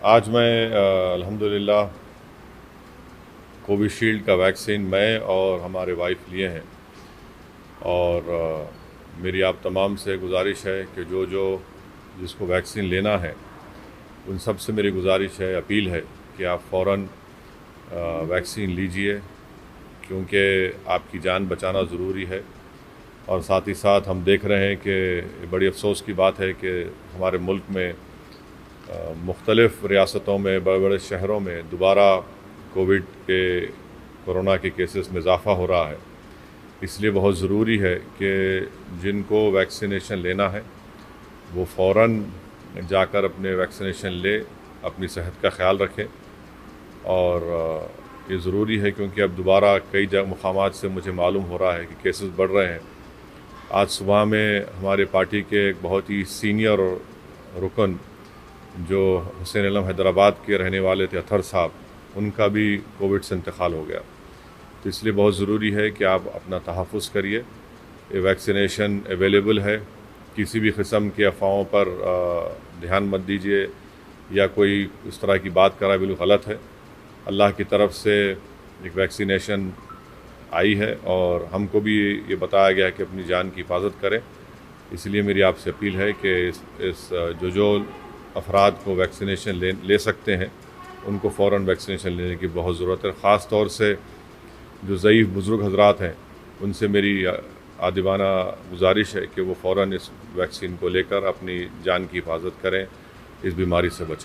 आज मैं अल्हम्दुलिल्लाह कोविशील्ड का वैक्सीन मैं और हमारे वाइफ लिए हैं और मेरी आप तमाम से गुजारिश है कि जो जिसको वैक्सीन लेना है उन सब से मेरी गुजारिश है, अपील है कि आप फ़ौरन वैक्सीन लीजिए, क्योंकि आपकी जान बचाना ज़रूरी है। और साथ ही साथ हम देख रहे हैं कि बड़ी अफ़सोस की बात है कि हमारे मुल्क में मुख्तलिफ़ रियासतों में, बड़े बड़े शहरों में दोबारा कोरोना के केसेस में इजाफ़ा हो रहा है। इसलिए बहुत ज़रूरी है कि जिनको वैक्सीनेशन लेना है वो फ़ौरन जाकर अपने वैक्सीनेशन ले, अपनी सेहत का ख़्याल रखें। और ये ज़रूरी है क्योंकि अब दोबारा कई मुकामात से मुझे मालूम हो रहा है कि केसेस बढ़ रहे हैं। आज सुबह में हमारे पार्टी के एक बहुत ही सीनियर रुकन जो हुसैन आलम हैदराबाद के रहने वाले थे, अतहर साहब, उनका भी कोविड से इंतकाल हो गया। तो इसलिए बहुत ज़रूरी है कि आप अपना तहफ़्फ़ुज़ करिए। ये वैक्सीनेशन अवेलेबल है, किसी भी किस्म की अफ़वाहों पर ध्यान मत दीजिए या कोई इस तरह की बात करा बिल्कुल गलत है। अल्लाह की तरफ से एक वैक्सीनेशन आई है और हमको भी ये बताया गया है कि अपनी जान की हिफाजत करें। इसलिए मेरी आपसे अपील है कि इस जो अफराद को वैक्सीनेशन ले सकते हैं उनको फ़ौरन वैक्सीनेशन लेने की बहुत ज़रूरत है। ख़ास तौर से जो ज़ईफ़ बुज़ुर्ग हज़रात हैं उनसे मेरी आदिबाना गुजारिश है कि वो फ़ौरन इस वैक्सीन को लेकर अपनी जान की हिफाजत करें, इस बीमारी से बचें।